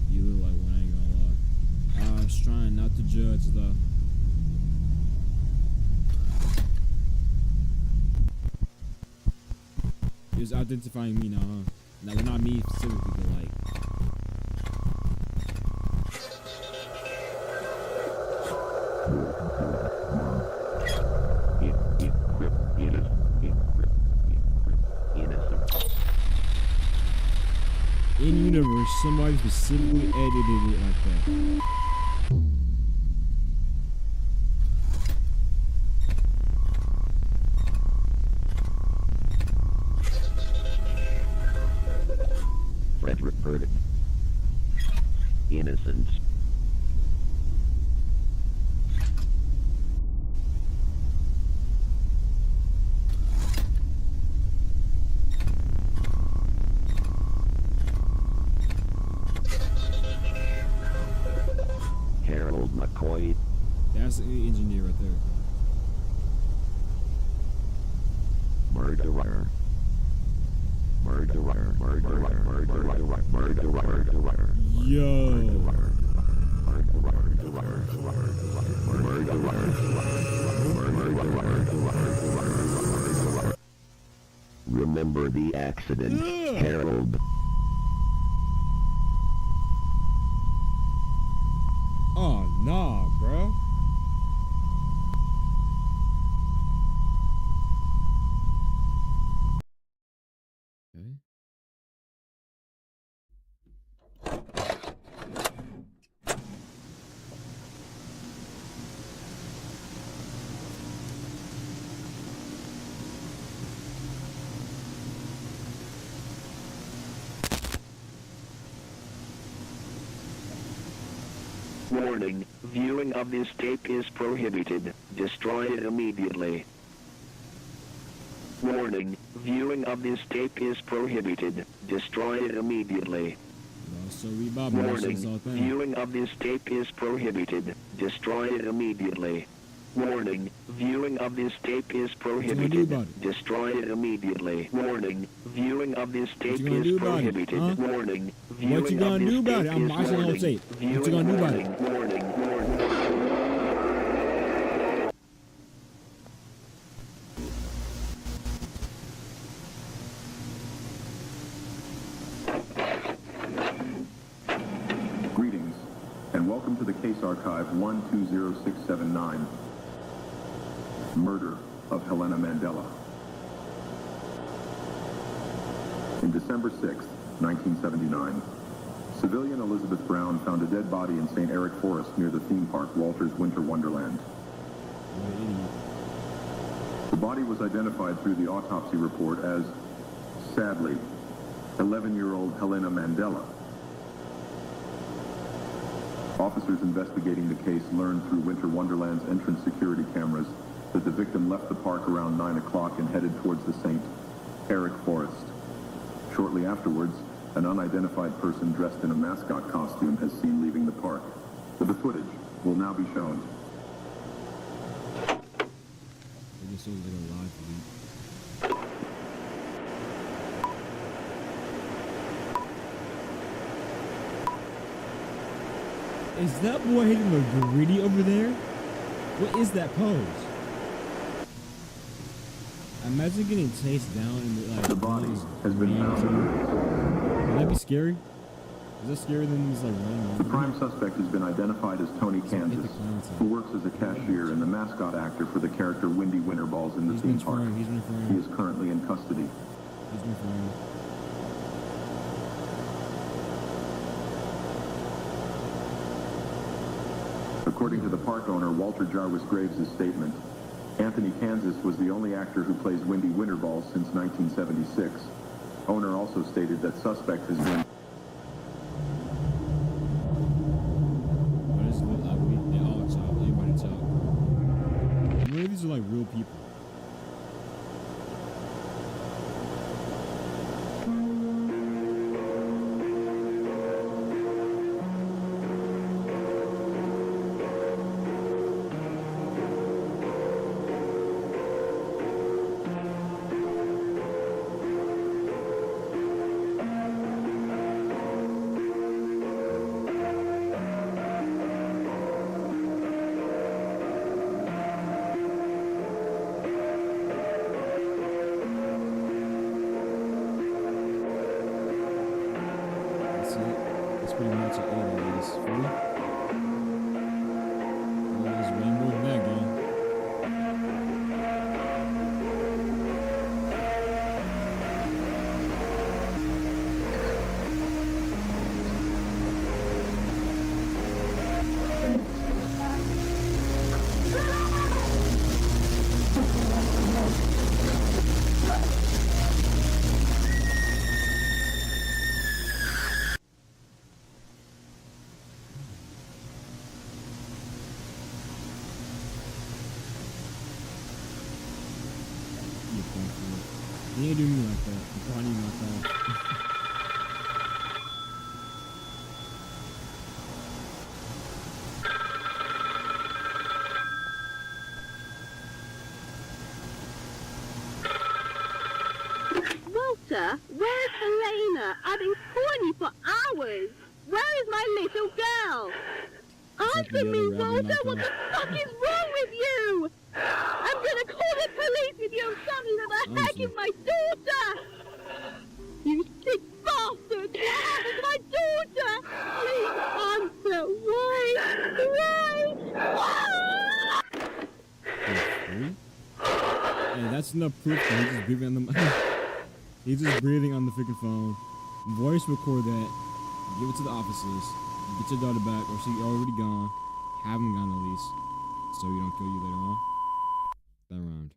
You look like one, I ain't gonna lie. I was trying not to judge, though. He was identifying me now, huh? Now, well, not me specifically, but like... In universe, somebody specifically edited it like that. Frederick Burden. Innocence. Harold McCoy. That's the engineer right there. Murderer. Murderer. Murderer. Murderer. Murderer. Yo. Remember the accident, Harold. Oh, nah, bro. Okay. Warning, viewing of this tape is prohibited. Destroy it immediately. Warning, viewing of this tape is prohibited. Destroy it immediately. Warning, viewing of this tape is prohibited. Destroy it immediately. Warning, viewing of this tape is prohibited. Destroy it immediately. Warning, viewing of this tape is prohibited. Warning, viewing what you gonna do about it? I'm watching the whole tape. What you gonna do about it? Warning. Greetings, and welcome to the Case Archive 120679. Murder of Helena Mandela. In December 6, 1979, civilian Elizabeth Brown found a dead body in St. Eric Forest near the theme park Walter's Winter Wonderland. The body was identified through the autopsy report as, sadly, 11-year-old Helena Mandela. Officers investigating the case learned through Winter Wonderland's entrance security cameras that the victim left the park around 9 o'clock and headed towards the St. Eric Forest. Shortly afterwards, an unidentified person dressed in a mascot costume has seen leaving the park. The footage will now be shown. Is that boy hitting the gritty over there? What is that pose? Imagine getting chased down and like... The body has been found. Would that be scary? Is that scarier than these like running? The prime suspect has been identified as Tony Kansas, who works as a cashier and the mascot actor for the character Windy Winterballs in the theme park. He is currently in custody. According to the park owner, Walter Jarvis Graves' statement, Anthony Kansas was the only actor who plays Windy Winterballs since 1976. Owner also stated that suspect has been... What is it? They all talk. Everybody talk. Maybe these are like real people. That's pretty much it, guys. Ready? There's way more than that, gang. You ain't do me like that. I'm probably not that. Walter, where's Helena? I've been calling you for hours. Where is my little girl? Answer me, Walter. What the fuck is wrong with you? I'm gonna call the police if you have something that the heck is my daughter! You sick bastard! What happened to my daughter? Please answer. Why? Hey, that's enough proof that he's just breathing on the he's just breathing on the freaking phone. Voice record that. Give it to the officers. Get your daughter back, or she's already gone. Haven't gone at least, so we don't kill you later on. That round.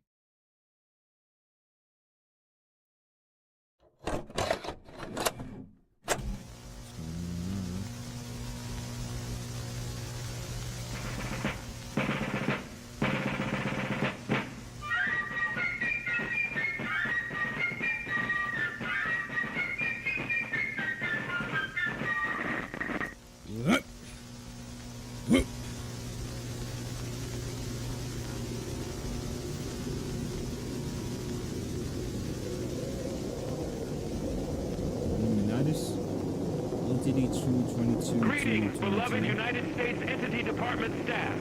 Greetings, beloved United States Entity Department staff.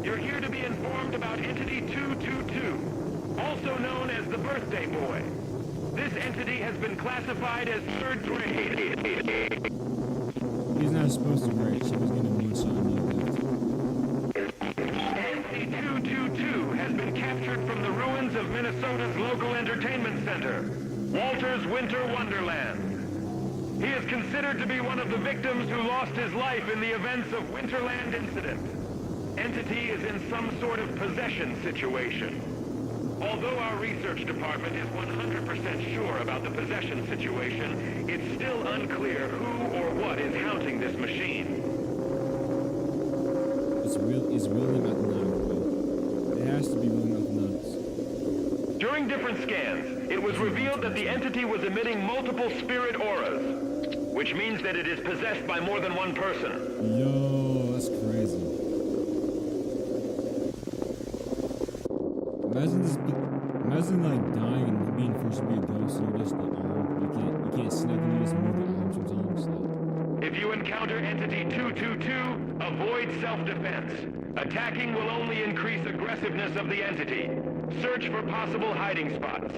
You're here to be informed about Entity 222, also known as the Birthday Boy. This entity has been classified as third grade. He's not supposed to break. She was getting one shot and Entity 222 has been captured from the ruins of Minnesota's local entertainment center, Walter's Winter Wonderland. He is considered to be one of the victims who lost his life in the events of WinterLand incident. Entity is in some sort of possession situation. Although our research department is 100% sure about the possession situation, it's still unclear who or what is haunting this machine. It's really not the nuts. It has to be really not the nuts. During different scans, it was revealed that the entity was emitting multiple spirit auras, which means that it is possessed by more than one person. Yo, that's crazy. Imagine like dying and being forced to be a ghost, and you're just the arm. You can't snap and you just move the arm sometimes. If you encounter Entity 222, avoid self-defense. Attacking will only increase aggressiveness of the entity. Search for possible hiding spots.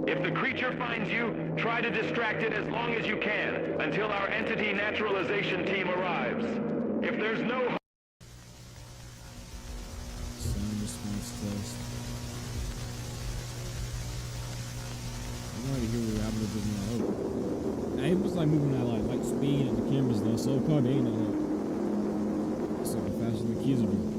If the creature finds you, try to distract it as long as you can, until our entity naturalization team arrives. If there's no... Sound response test. I wanted to hear what happened with my hope. Now, it was like moving at like light speed and the cameras though, so it probably ain't no help. It's like faster than the keys are doing.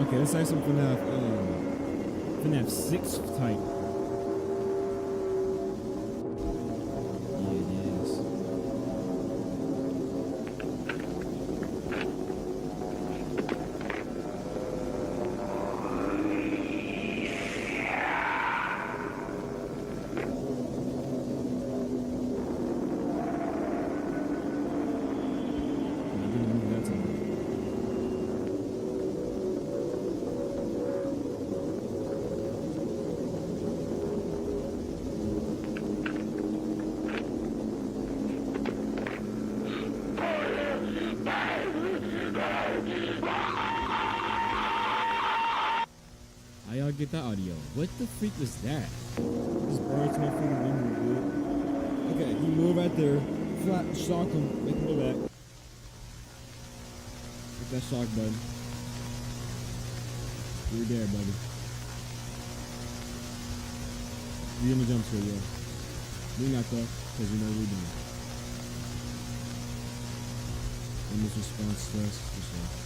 Okay, let's have some FNAF 6 type. Y'all get that audio. What the freak was that? This bird's my freaking memory, dude. Okay, you move right there. Flat, shock him, make him go back. Hit that shock button. You're there, buddy. You're in the jump scare, yo. Do not though, because you know what we're doing. And this response test, just like.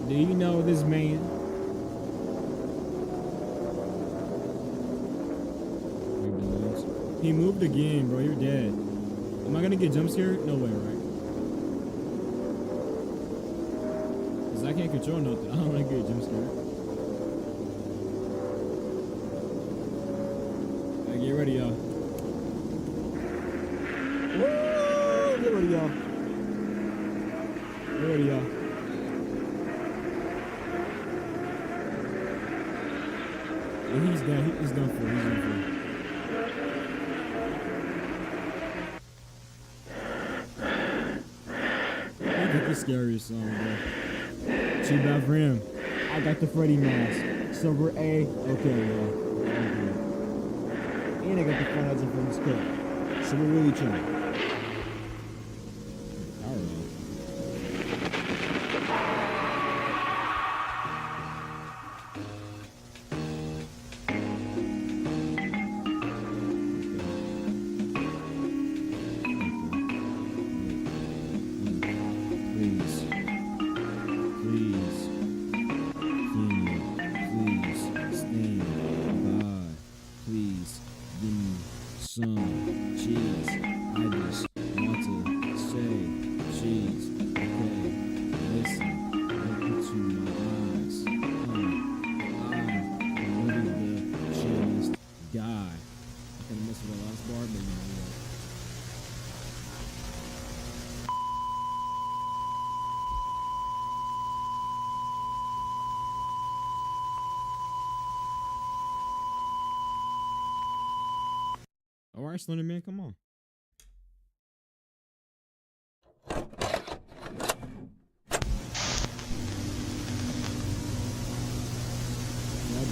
Do you know this man? He moved again, bro. You're dead. Am I gonna get jump scared? No way, right? Cause I can't control nothing. I don't wanna get jump scared. Right, get ready, y'all. Get ready, y'all. Get ready, y'all. Yeah, he's done. He's done for. He's done for. Look at the scariest song, bro. Too bad for him. I got the Freddy mask. Silver A. Okay, y'all. And I got the fun outs from this clip. So we're really trying. Alright, Slender Man, come on. All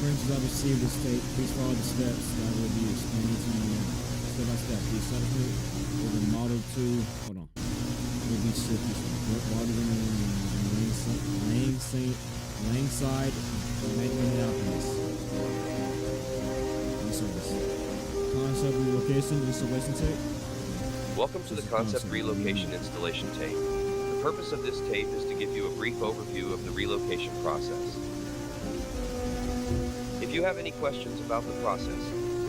branches I've received this tape, please follow the steps that will be explained to you now. Step by step, please substitute with a model 2. Hold on. Will be Circus. Water in Langside, Making Alchemist. Service. Concept relocation installation tape. Welcome to the concept relocation installation tape. The purpose of this tape is to give you a brief overview of the relocation process. If you have any questions about the process,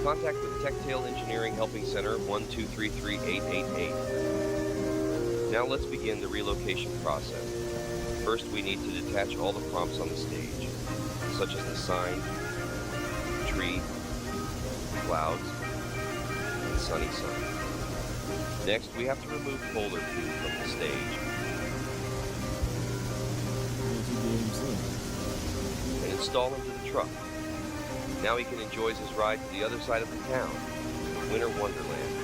contact with Techtail Engineering Helping Center 1233888. Now let's begin the relocation process. First, we need to detach all the prompts on the stage, such as the sign, tree, clouds, and sunny sun. Next, we have to remove Polar 2 from the stage and install him to the truck. Now he can enjoy his ride to the other side of the town, Winter Wonderland.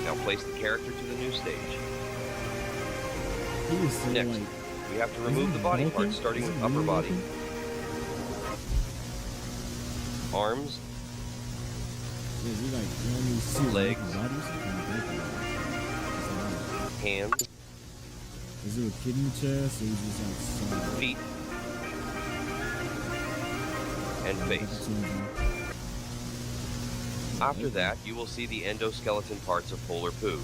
Now place the character to the new stage. Next, We have to remove the body parts, starting with upper body, arms, legs, hands, is it a kidney chest or is it just like feet, and face. After that, you will see the endoskeleton parts of Polar Poo.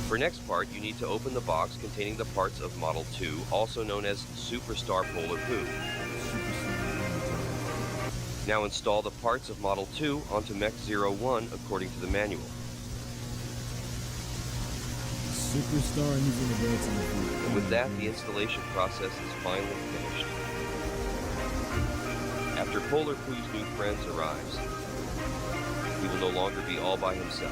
For next part, you need to open the box containing the parts of Model 2, also known as Superstar Polar Poo. Now install the parts of Model 2 onto Mech 01 according to the manual. Superstar and using the belts on the front. With that, the installation process is finally finished. After Polar Poo's new friends arrives, he will no longer be all by himself.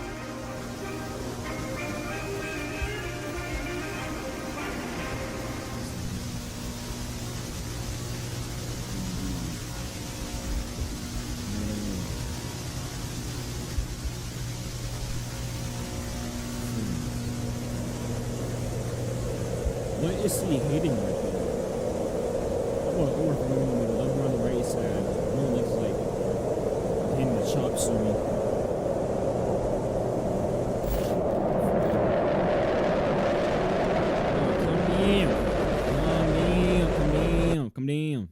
What is he hitting right there? Or if I'm in the middle, I'm on the right side. One looks like hitting the chops to me. Come down.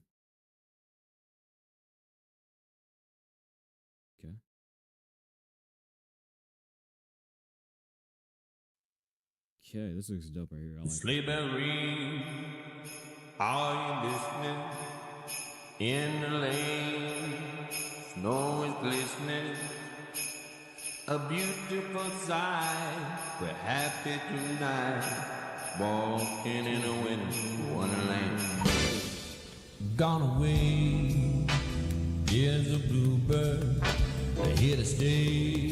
Okay. Okay, this looks dope right here. I like Sleigh bell ring, are you listening? In the lane, snow is glistening. A beautiful sight, we're happy tonight. Walking in a winter wonderland. Gone away, here's a bluebird, they're here to stay.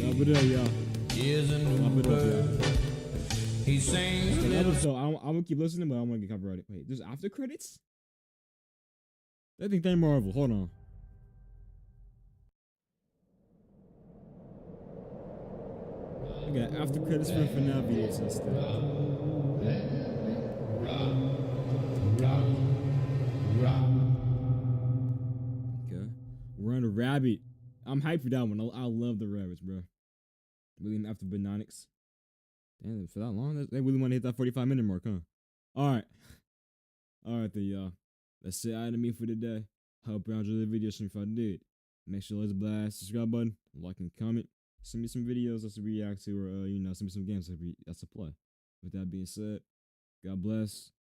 Here's a new bird. He sings a little. So I'm gonna keep listening, but I'm gonna get copyrighted. Wait, there's after credits? I think they're Marvel. Hold on. I got after credits for FNAF VHS stuff. Okay, we're on a rabbit. I'm hyped for that one. I love the rabbits, bro. William after Banonics. Damn, for that long? They really want to hit that 45-minute mark, huh? Alright. Alright then, y'all. That's it out of me for today. Hope you enjoyed the video. If I did, make sure to hit the blast, subscribe button, like and comment. Send me some videos that's to react to, or send me some games that's to play. With that being said, God bless.